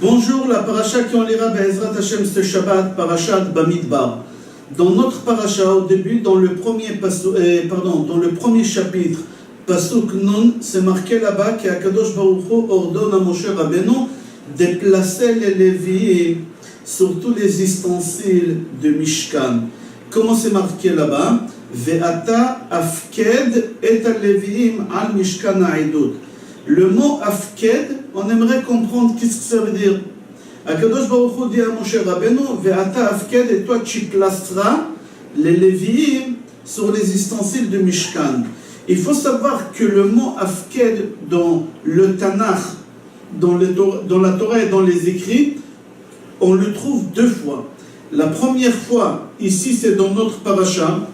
Bonjour, la paracha qu'on lira Be'ezrat Hashem ce Shabbat, parachat Bamidbar. Dans notre paracha, au début, dans le premier chapitre, Pasuk Nun, c'est marqué là-bas qu'Akadosh Baruch Hu ordonne à Moshe Rabbeinu de placer les Lévi'im sur tous les ustensiles de Mishkan. Comment c'est marqué là-bas? Ve'ata afked et al-Lévi'im al Mishkan ha'idut. Le mot afked, on aimerait comprendre qu'est-ce que ça veut dire. Akadosh Baruch Hu dit à Moshe Rabbeinu, Ve'ata afked, et toi tu placeras les Lévi'im sur les ustensiles de Mishkan. Il faut savoir que le mot afked dans le Tanakh, dans la Torah et dans les écrits, on le trouve deux fois. La première fois, ici c'est dans notre paracha,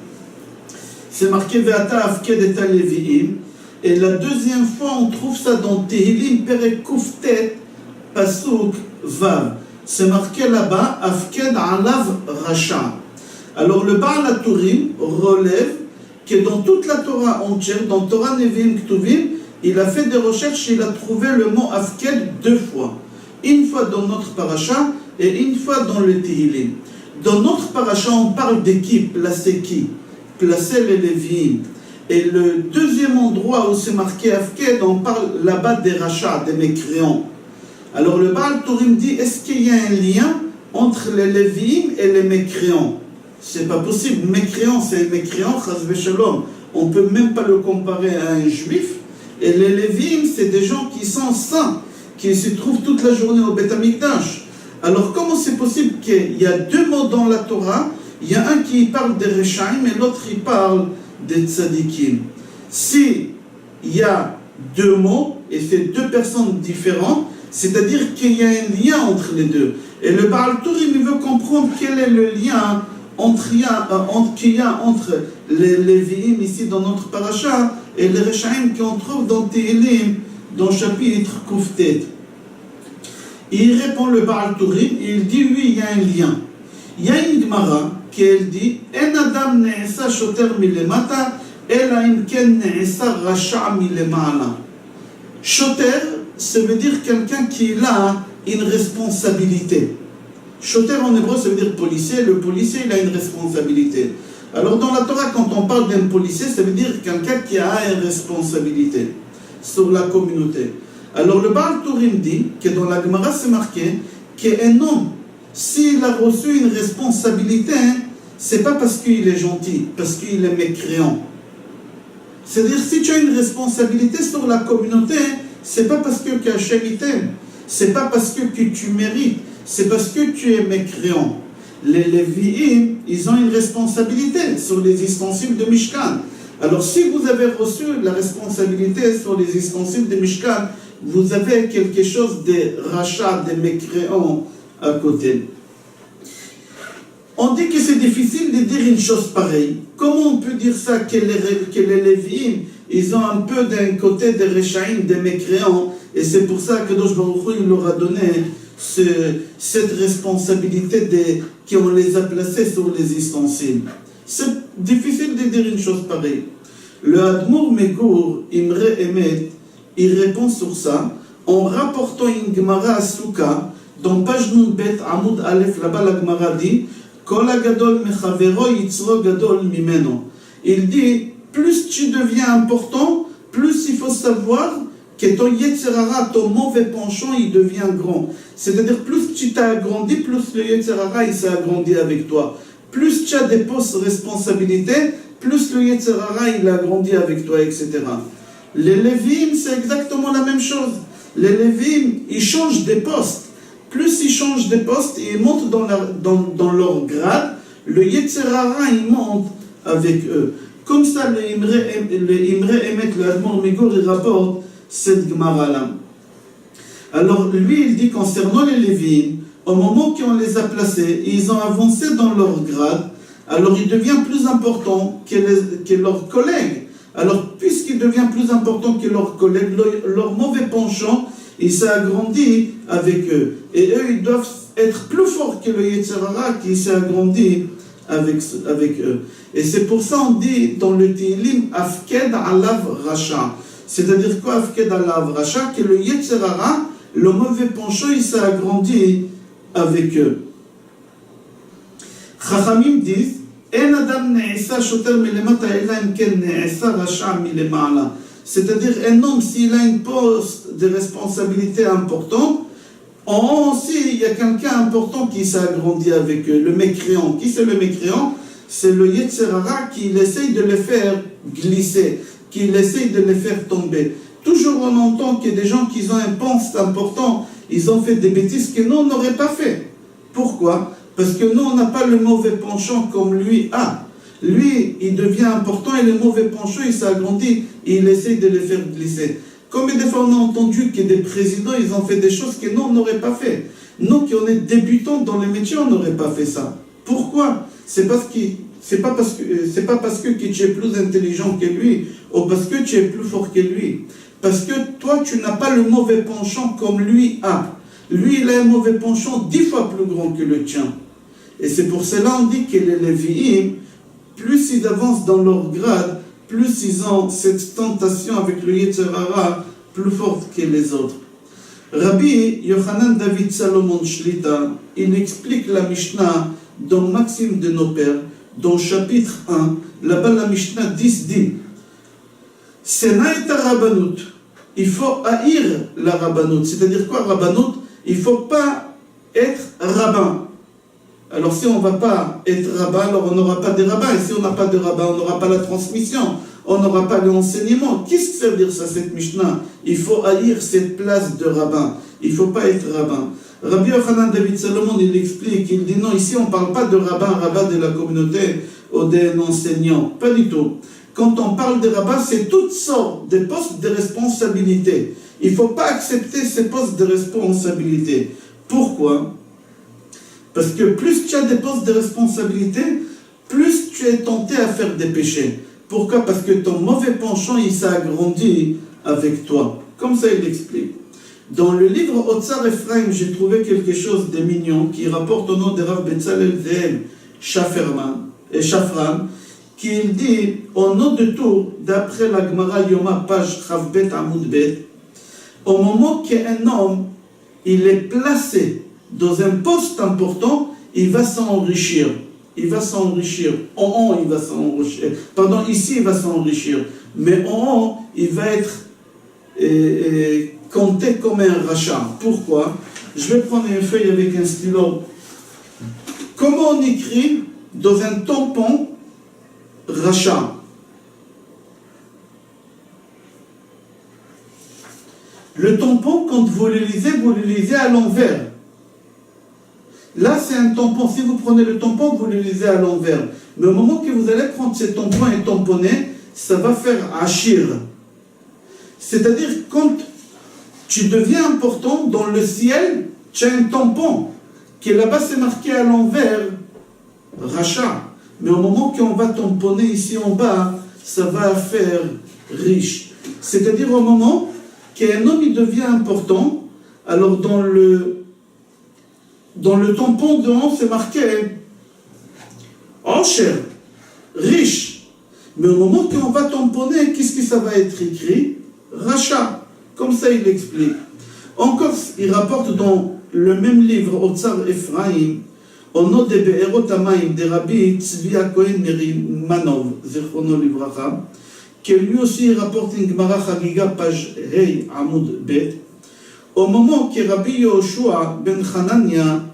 c'est marqué Ve'ata afked et al-Lévi'im. Et la deuxième fois, on trouve ça dans Tehillim Perek Kuftet Pasuk Vav. C'est marqué là-bas, Afked Alav Rasha. Alors le Baal HaTurim relève que dans toute la Torah entière, dans Torah Nevi'im Ktuvim, il a fait des recherches, il a trouvé le mot Afked deux fois. Une fois dans notre paracha et une fois dans le Tehillim. Dans notre paracha, on parle d'équipe, placer qui? Placer les Lévi'im. Et le deuxième endroit où c'est marqué Afked, on parle là-bas des rachats, des mécréants. Alors le Baal HaTurim dit, est-ce qu'il y a un lien entre les Lévi'im et les mécréants? C'est pas possible. Mécréant, c'est un mécréant, chas v'shalom. On peut même pas le comparer à un juif. Et les Lévi'im, c'est des gens qui sont saints, qui se trouvent toute la journée au Beth Amikdash. Alors comment c'est possible qu'il y a deux mots dans la Torah? Il y a un qui parle des Rechaim et l'autre il parle des tzadikim. Si il y a deux mots et c'est deux personnes différentes, c'est-à-dire qu'il y a un lien entre les deux. Et le Baal HaTurim, il veut comprendre quel est le lien qu'il y a entre les Lévi'im ici dans notre paracha et les Rechaim qu'on trouve dans Tehillim, dans le chapitre Kuftet. Il répond le Baal HaTurim, il dit oui, il y a un lien. Il y a une Gemara qu'elle dit En adam ne'esa shoter milemata ela im ken ne'esa rasha milemala. Shoter, ça veut dire quelqu'un qui a une responsabilité. Shoter en hébreu, ça veut dire policier. Le policier, il a une responsabilité. Alors dans la Torah, quand on parle d'un policier, ça veut dire quelqu'un qui a une responsabilité sur la communauté. Alors le Baal HaTurim dit que dans la Gemara, c'est marqué qu'un homme, s'il a reçu une responsabilité, c'est pas parce qu'il est gentil, parce qu'il est mécréant. C'est-à-dire, si tu as une responsabilité sur la communauté, c'est pas parce que Hachem t'aime, c'est pas parce que tu mérites, c'est parce que tu es mécréant. Les Lévi'im, ils ont une responsabilité sur les ustensiles de Mishkan. Alors, si vous avez reçu la responsabilité sur les ustensiles de Mishkan, vous avez quelque chose de rachat, de mécréant à côté. On dit que c'est difficile de dire une chose pareille. Comment on peut dire ça que les Lévi'im, ils ont un peu d'un côté des Rechaim, des mécréants, et c'est pour ça que Kadosh Baruch Hu, il leur a donné cette responsabilité qu'on les a placés sur les ustensiles. C'est difficile de dire une chose pareille. Le Admour Megour, Imre Emet, il répond sur ça en rapportant une Gemara à Souka, dans page Nunbet, Amoud Aleph, là-bas la Gemara dit Kol hagadol mechavero yitzro gadol mimeno. Il dit, plus tu deviens important, plus il faut savoir que ton Yetzer Hara, ton mauvais penchant, il devient grand. C'est-à-dire, plus tu t'as agrandi, plus le Yetzer Hara, il s'est agrandi avec toi. Plus tu as des postes de responsabilité, plus le Yetzer Hara, il a grandi avec toi, etc. Les Lévi'im, c'est exactement la même chose. Les Lévi'im, ils changent des postes. Plus ils changent de poste et ils montent dans leur grade, le Yetzer Hara, il monte avec eux. Comme ça, le Imre Emet, le Admor Megour, il rapporte cette Gemara-là. Alors, lui, il dit concernant les Lévi'im, au moment qu'on les a placés, ils ont avancé dans leur grade, alors il devient plus important que leurs collègues. Alors, puisqu'il devient plus important que leurs collègues, leur mauvais penchant, il s'est agrandi avec eux. Et eux, ils doivent être plus forts que le Yetzer Hara qui s'est agrandi avec eux. Et c'est pour ça on dit dans le Tehillim, Afked Alav Rasha. C'est-à-dire quoi, Afked Alav Rasha? Que le Yetzer Hara, le mauvais penchant, il s'est agrandi avec eux. Chachamim disent, c'est-à-dire un homme, s'il a une poste de responsabilité importante, en haut aussi, il y a quelqu'un important qui s'est agrandi avec eux, le mécréant. Qui c'est le mécréant? C'est le Yetzer Hara qui essaye de les faire glisser, qui essaye de les faire tomber. Toujours on entend qu'il y a des gens qui ont un poste important, ils ont fait des bêtises que nous, on n'aurait pas fait. Pourquoi? Parce que nous, on n'a pas le mauvais penchant comme lui a. Lui, il devient important et le mauvais penchant, il s'agrandit et il essaye de les faire glisser. Comme des fois on a entendu que des présidents, ils ont fait des choses que nous, on n'aurait pas fait. Nous qui on est débutants dans les métiers, on n'aurait pas fait ça. Pourquoi? C'est pas parce que tu es plus intelligent que lui ou parce que tu es plus fort que lui. Parce que toi, tu n'as pas le mauvais penchant comme lui a. Lui, il a un mauvais penchant 10 fois plus grand que le tien. Et c'est pour cela on dit que les Lévi'im, plus ils avancent dans leur grade, plus ils ont cette tentation avec le Yetzer Hara plus forte que les autres. Rabbi Yochanan David Salomon Shlita, il explique la Mishnah dans Maxime de nos pères, dans chapitre 1, là-bas la Mishnah 10 dit Senaïta Rabbanut, il faut haïr la Rabbanut. C'est-à-dire quoi Rabbanut? Il ne faut pas être rabbin. Alors si on ne va pas être rabbin, alors on n'aura pas de rabbin. Et si on n'a pas de rabbin, on n'aura pas la transmission, on n'aura pas l'enseignement. Qu'est-ce que ça veut dire ça, cette Mishnah? Il faut haïr cette place de rabbin. Il ne faut pas être rabbin. Rabbi Yochanan David Salomon, il explique, il dit non, ici on ne parle pas de rabbin de la communauté ou d'un enseignant. Pas du tout. Quand on parle de rabbin, c'est toutes sortes de postes de responsabilité. Il ne faut pas accepter ces postes de responsabilité. Pourquoi? Parce que plus tu as des postes de responsabilité, plus tu es tenté à faire des péchés. Pourquoi? Parce que ton mauvais penchant, il s'est agrandi avec toi. Comme ça, il explique. Dans le livre Otsar Ephraim, j'ai trouvé quelque chose de mignon qui rapporte au nom de Rav Betzalel Ze'el Shafran, qui dit, au nom de tout, d'après la Gemara Yoma, page Chavbet Amoud Bet, au moment qu'un homme, il est placé dans un poste important, il va s'enrichir. Il va s'enrichir. En haut, il va s'enrichir. Pardon, ici, il va s'enrichir. Mais en haut, il va être compté comme un rachat. Pourquoi? Je vais prendre une feuille avec un stylo. Comment on écrit dans un tampon rachat? Le tampon, quand vous le lisez à l'envers. Là, c'est un tampon. Si vous prenez le tampon, vous le lisez à l'envers. Mais au moment que vous allez prendre ce tampon et tamponner, ça va faire achir. C'est-à-dire, quand tu deviens important dans le ciel, tu as un tampon, qui là-bas c'est marqué à l'envers, rachat. Mais au moment qu'on va tamponner ici en bas, ça va faire riche. C'est-à-dire au moment qu'un homme il devient important, alors dans le tampon de haut, c'est marqué Osher, riche. Mais au moment qu'on va tamponner, qu'est-ce que ça va être écrit? Rachat. Comme ça, il explique. Encore, il rapporte dans le même livre, Otsar Ephraim, au nom de Be'erot Hamayim, de Rabbi Tzvi Cohen Manov, Zechrono Livracha, que lui aussi rapporte une Gemara Chagiga, page Rei Amoud Bet. Au moment que Rabbi Yoshua ben Hanania,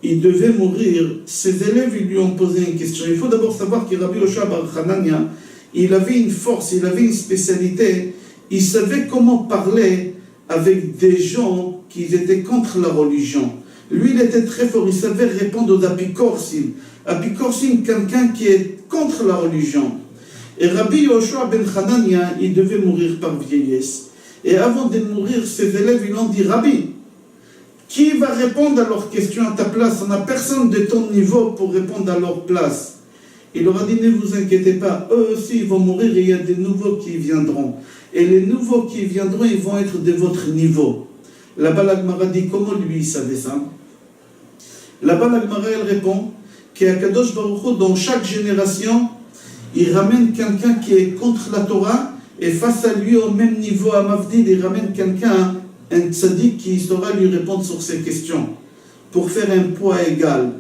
il devait mourir, ses élèves ils lui ont posé une question. Il faut d'abord savoir que Rabbi Yoshua ben Hanania, il avait une force, il avait une spécialité, il savait comment parler avec des gens qui étaient contre la religion. Lui, il était très fort, il savait répondre aux apicorsim. Apicorsim, quelqu'un qui est contre la religion. Et Rabbi Yoshua ben Hanania, il devait mourir par vieillesse. Et avant de mourir, ses élèves, ils ont dit, Rabbi, qui va répondre à leurs questions à ta place? On n'a personne de ton niveau pour répondre à leur place. Il leur a dit, ne vous inquiétez pas, eux aussi, ils vont mourir et il y a des nouveaux qui viendront. Et les nouveaux qui viendront, ils vont être de votre niveau. Là-bas, la Gemara dit, comment lui, il savait ça? Là-bas, la Gemara, elle répond, qu'Akadosh Baruch Hu, dans chaque génération, il ramène quelqu'un qui est contre la Torah, et face à lui, au même niveau, à Mavdil, il ramène quelqu'un un tzaddik qui saura lui répondre sur ces questions, pour faire un poids égal.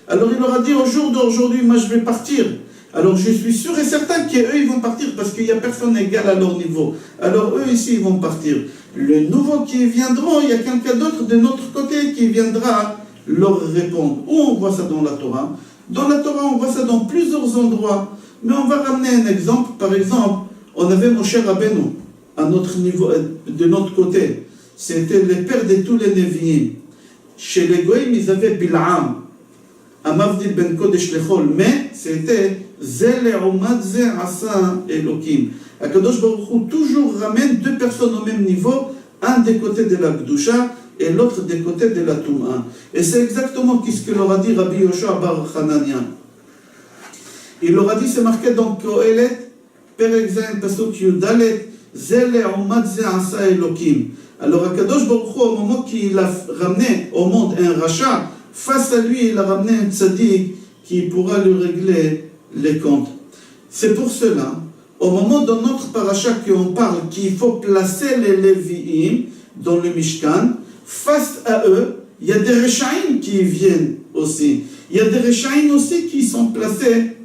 Alors il leur a dit, au jour d'aujourd'hui, moi je vais partir. Alors je suis sûr et certain qu'eux ils vont partir parce qu'il n'y a personne égal à leur niveau. Alors eux ici ils vont partir. Le nouveau qui viendront, il y a quelqu'un d'autre de notre côté qui viendra leur répondre. Où on voit ça dans la Torah? Dans la Torah on voit ça dans plusieurs endroits. Mais on va ramener un exemple. Par exemple, on avait Moshe Rabbeinu à notre niveau, de notre côté. C'était le père de tous les Nevi'im. Chez les Goïm, ils avaient Bil'am, Amavdil ben Kodesh Lechol, mais c'était Zele Omad Ze Asa Elokim. Akadosh Baruch Hu toujours ramène deux personnes au même niveau, un des côtés de la Gdusha et l'autre des côtés de la Touma. Et c'est exactement ce que leur a dit Rabbi Yoshua Bar Hanania. Il leur a dit, c'est marqué dans Kohelet, Perek Zayin Pasuk Yudalet, Zele Omad Ze Asa Elokim. Alors Akadosh Baruch Hu, au moment qu'il a ramené au monde un rachat, face à lui, il a ramené un tzaddik qui pourra lui régler les comptes. C'est pour cela, au moment dans notre paracha qu'on parle qu'il faut placer les Lévi'im dans le Mishkan, face à eux, il y a des Rechaïm qui viennent aussi. Il y a des Rechaïm aussi qui sont placés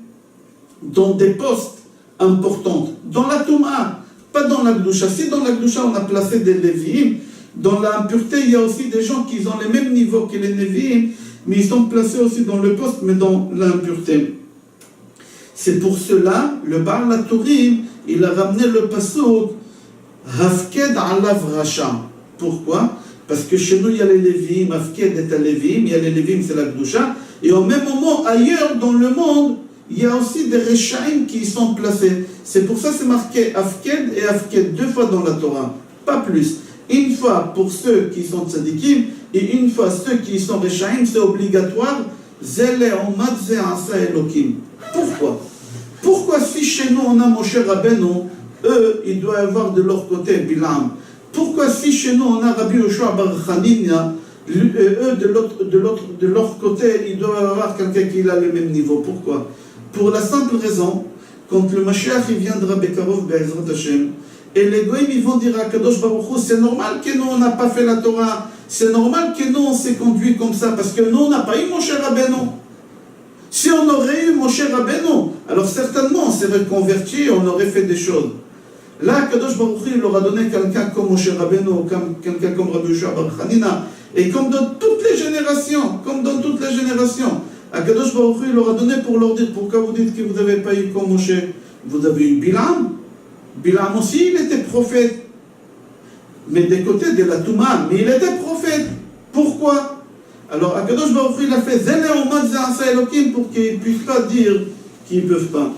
dans des postes importants, dans la Touma, pas dans la Gdusha. Si dans la Gdusha on a placé des Lévi'im, dans l'impureté il y a aussi des gens qui ont les mêmes niveaux que les Lévi'im, mais ils sont placés aussi dans le poste, mais dans l'impureté. C'est pour cela, le Baal HaTurim, il a ramené le pasuk Hafked alav Racha. Pourquoi? Parce que chez nous il y a les Lévi'im, Hafked est à Lévi'im, il y a les Lévi'im, c'est la Gdusha, et au même moment, ailleurs dans le monde, il y a aussi des Rechaïm qui y sont placés. C'est pour ça que c'est marqué Hafked et Hafked, deux fois dans la Torah, pas plus. Une fois pour ceux qui sont tzadikim, et une fois ceux qui sont Rechaïm, c'est obligatoire. Zele Omad Ze Asa Elokim. Pourquoi? Pourquoi si chez nous on a Moshe Rabbeinu, eux, ils doivent avoir de leur côté Bilam? Pourquoi si chez nous on a Rabbi Yoshua Bar Hanania, eux de leur côté, ils doivent avoir quelqu'un qui a le même niveau? Pourquoi? Pour la simple raison, quand le Mashiach il viendra Bekarov Be'ezrat Hashem, et les Goïm ils vont dire à Kadosh Baruch Hu, c'est normal que nous on n'a pas fait la Torah, c'est normal que nous on s'est conduit comme ça, parce que nous on n'a pas eu Moshe Rabbeinu. Si on aurait eu Moshe Rabbeinu, alors certainement on s'est reconverti, on aurait fait des choses. Là, Kadosh Baruch Hu, il leur a donné quelqu'un comme Moshe Rabbeinu, quelqu'un comme Rabbi Yoshua Bar Hanina, et comme dans toutes les générations, Kadosh Baruch Hu, il leur a donné pour leur dire, pourquoi vous dites que vous n'avez pas eu comme Moshe? Vous avez eu Bilam. Bilam aussi, il était prophète, mais des côtés de la Touma, mais il était prophète. Pourquoi? Alors, Akadosh Baruch Hu, il a fait Zele Omad Ze Asa Elokim pour qu'ils ne puissent pas dire qu'ils ne peuvent pas.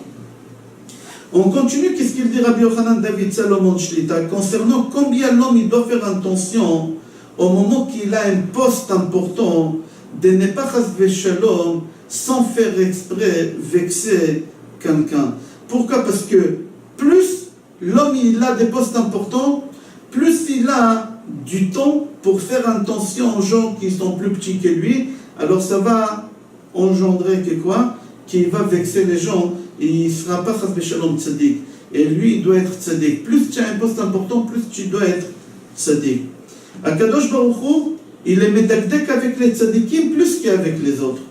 On continue, qu'est-ce qu'il dit Rabbi Yochanan David Salomon Shlita concernant combien l'homme il doit faire attention au moment qu'il a un poste important de ne pas chas v'shalom sans faire exprès vexer quelqu'un. Pourquoi? Parce que plus l'homme il a des postes importants, plus il a du temps pour faire attention aux gens qui sont plus petits que lui, alors ça va engendrer que quoi? Qu'il va vexer les gens et il ne sera pas chas v'shalom tzaddik. Et lui il doit être tzaddik. Plus tu as un poste important, plus tu dois être tzaddik. Akadosh Baruch Hu, il est médakdek avec les tzaddikim plus qu'avec les autres.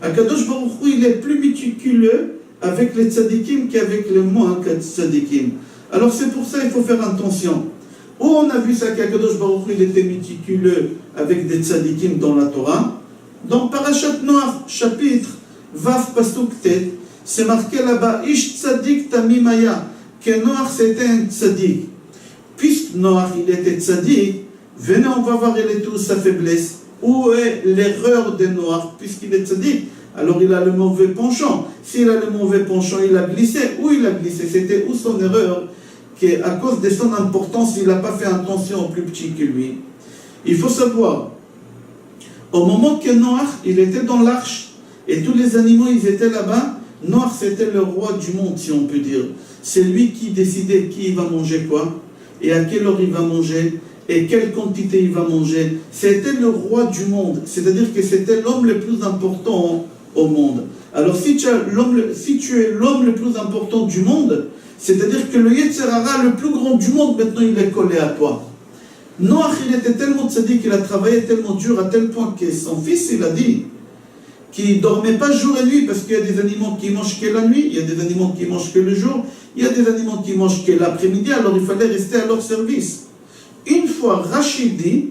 Akadosh Baruch Hu, il est plus méticuleux avec les tzaddikim qu'avec les moins tzaddikim. Alors c'est pour ça qu'il faut faire attention. Où on a vu ça qu'Akadosh Baruch Hu, il était méticuleux avec des tzaddikim dans la Torah? Dans Parashat Noach, chapitre Vav Pasuk Tet, c'est marqué là-bas, Ish tzaddik tamimaya, que Noach c'était un tzaddik. Puisque Noach il était tzaddik, venez, on va voir elle est où sa faiblesse. Où est l'erreur de Noach? Puisqu'il est tzaddik, alors il a le mauvais penchant. S'il a le mauvais penchant, il a glissé. Où il a glissé? C'était où son erreur? Qu'à cause de son importance, il n'a pas fait attention aux plus petits que lui. Il faut savoir, au moment que Noach, il était dans l'arche, et tous les animaux, ils étaient là-bas, Noach, c'était le roi du monde, si on peut dire. C'est lui qui décidait qui va manger quoi, et à quelle heure il va manger, et quelle quantité il va manger. C'était le roi du monde, c'est-à-dire que c'était l'homme le plus important au monde. Alors si tu es l'homme le plus important du monde, c'est-à-dire que le Yetzer Hara, le plus grand du monde, maintenant il est collé à toi. Noach, il était tellement tzaddik, il a travaillé tellement dur à tel point que son fils, il a dit qu'il ne dormait pas jour et nuit parce qu'il y a des animaux qui mangent que la nuit, il y a des animaux qui mangent que le jour, il y a des animaux qui mangent que l'après-midi, alors il fallait rester à leur service. Une fois, Rachid dit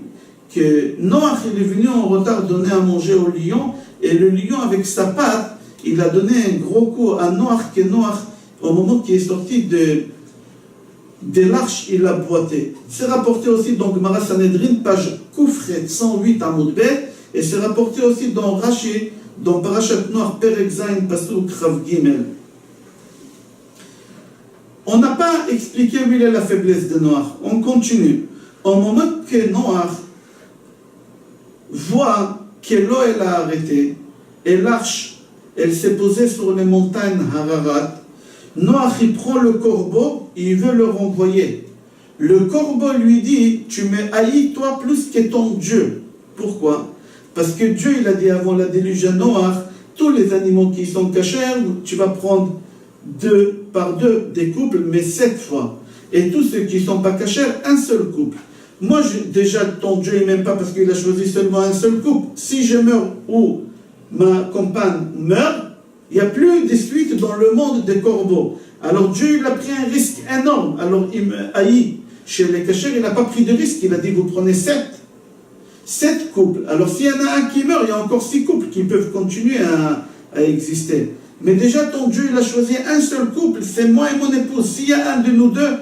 que Noach, il est venu en retard donner à manger au lion, et le lion, avec sa patte, il a donné un gros coup à Noach, que Noach, au moment qu'il est sorti de l'arche, il a boité. C'est rapporté aussi dans Gemara Sanhedrin, page Koufret 108 à Moudbet, et c'est rapporté aussi dans Rashi, dans Parashat Noach, Perek Zayin, Pasuk Rav Gimel. On n'a pas expliqué où il est la faiblesse de Noach. On continue. Au moment que Noach voit que l'eau elle a arrêté, et l'arche, elle s'est posée sur les montagnes Hararat, Noach, il prend le corbeau et il veut le renvoyer. Le corbeau lui dit, tu me haïs toi plus que ton Dieu. Pourquoi? Parce que Dieu, il a dit avant la déluge à Noach, tous les animaux qui sont cachés, tu vas prendre 2 par 2 des couples, mais 7 fois. Et tous ceux qui ne sont pas cachés, un seul couple. Moi, déjà, ton Dieu, il m'aime pas parce qu'il a choisi seulement un seul couple. Si je meurs ou ma compagne meurt, il n'y a plus de suite dans le monde des corbeaux. Alors Dieu, il a pris un risque énorme. Alors il me haït. Chez les cachers, il n'a pas pris de risque. Il a dit, vous prenez 7 couples. Alors s'il y en a un qui meurt, il y a encore 6 couples qui peuvent continuer à exister. Mais déjà, ton Dieu, il a choisi un seul couple. C'est moi et mon épouse. S'il y a un de nous deux,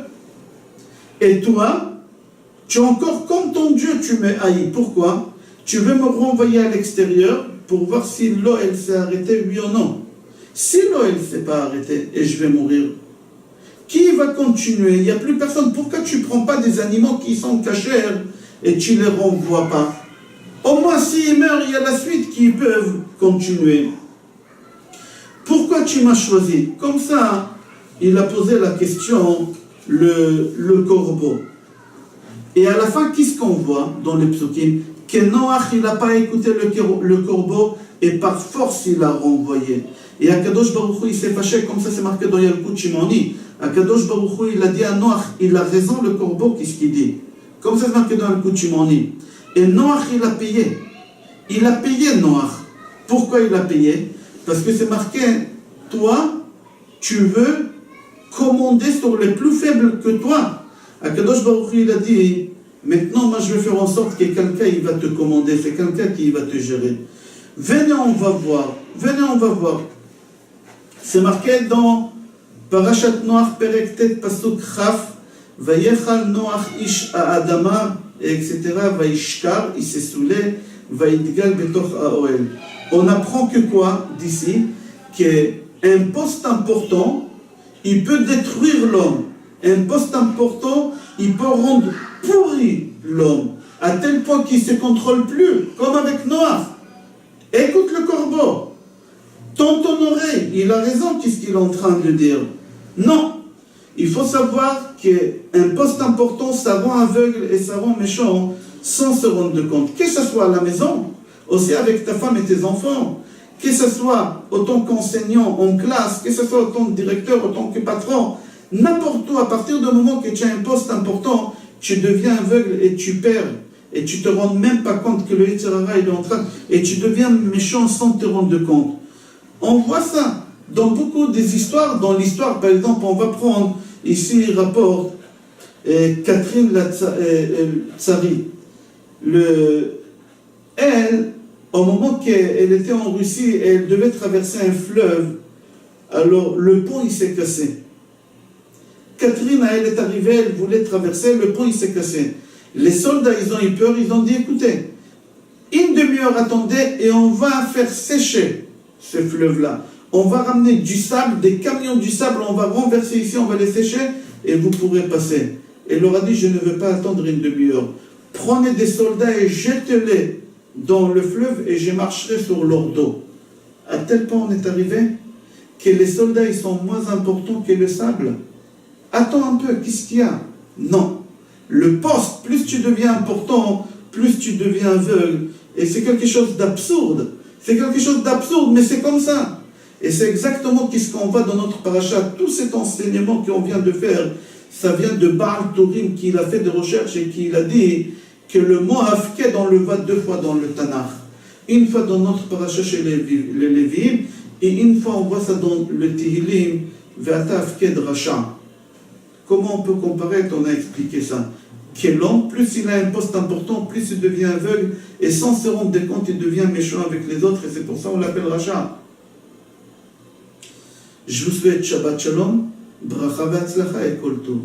et toi, tu es encore comme ton Dieu, tu me haïs. Pourquoi? Tu veux me renvoyer à l'extérieur pour voir si l'eau, elle s'est arrêtée, oui ou non. Si l'eau, elle ne s'est pas arrêtée et je vais mourir, qui va continuer? Il n'y a plus personne. Pourquoi tu ne prends pas des animaux qui sont cachés et tu ne les renvoies pas? Au moins, s'ils meurent, il y a la suite qui peuvent continuer. Pourquoi tu m'as choisi? Comme ça, il a posé la question, le corbeau. Et à la fin, qu'est-ce qu'on voit dans les psukim? Que Noach, il n'a pas écouté le corbeau et par force, il l'a renvoyé. Et Akadosh Baruch Hu, il s'est fâché, comme ça c'est marqué dans Yalkut Shimoni. Akadosh Baruch Hu, il a dit à Noach, il a raison le corbeau, qu'est-ce qu'il dit? Comme ça c'est marqué dans Yalkut Shimoni. Et Noach, il a payé. Il a payé Noach. Pourquoi il a payé? Parce que c'est marqué, toi, tu veux commander sur les plus faibles que toi. Akadosh Baruch Hu, il a dit, maintenant, moi je vais faire en sorte que quelqu'un il va te commander, c'est quelqu'un qui va te gérer. Venez, on va voir. Venez, on va voir. C'est marqué dans Parashat Noach, Perek Tet, Pasuk Chaf, Vayechal Noach ish ha'adama, etc. Vayishkar, il s'est saoulé, Vayidgal betoch ha'oel. On apprend que quoi d'ici? Qu'un poste important, il peut détruire l'homme. Un poste important, il peut rendre pourri l'homme, à tel point qu'il ne se contrôle plus, comme avec Noach. Écoute le corbeau. Tends ton oreille. Il a raison, qu'est-ce qu'il est en train de dire. Non. Il faut savoir qu'un poste important, ça rend aveugle et ça rend méchant sans se rendre compte. Que ce soit à la maison, aussi avec ta femme et tes enfants, que ce soit autant qu'enseignant en classe, que ce soit autant que directeur, autant que patron, n'importe où, à partir du moment que tu as un poste important, tu deviens aveugle et tu perds. Et tu ne te rends même pas compte que le Yetzer Hara est en train, et tu deviens méchant sans te rendre compte. On voit ça dans beaucoup des histoires. Dans l'histoire, par exemple, on va prendre ici le rapport Catherine Tsari. Elle, au moment qu'elle était en Russie, elle devait traverser un fleuve. Alors le pont il s'est cassé. Catherine, elle est arrivée, elle voulait traverser, le pont il s'est cassé. Les soldats, ils ont eu peur, ils ont dit, écoutez, une demi-heure attendez et on va faire sécher ce fleuve-là. On va ramener du sable, des camions du sable, on va renverser ici, on va les sécher et vous pourrez passer. Elle leur a dit, je ne veux pas attendre une demi-heure. Prenez des soldats et jetez-les dans le fleuve et je marcherai sur leur dos. À tel point on est arrivé que les soldats, ils sont moins importants que le sable. Attends un peu, qu'est-ce qu'il y a? Non. Le poste, plus tu deviens important, plus tu deviens aveugle. Et c'est quelque chose d'absurde. C'est quelque chose d'absurde, mais c'est comme ça. Et c'est exactement ce qu'on voit dans notre paracha. Tout cet enseignement qu'on vient de faire, Ça vient de Baal Tourim, qui a fait des recherches et qui a dit que le mot Hafked, on le voit 2 fois dans le Tanakh. Une fois dans notre paracha chez les Lévim, et une fois on voit ça dans le Tehillim, Ve'ata Hafked Rasha. Comment on peut comparer? On a expliqué ça. Que l'homme, plus il a un poste important, plus il devient aveugle, et sans se rendre compte, il devient méchant avec les autres, et c'est pour ça qu'on l'appelle Rasha. Je vous souhaite Shabbat Shalom, Bracha Ve'atzlacha et Kol Tov.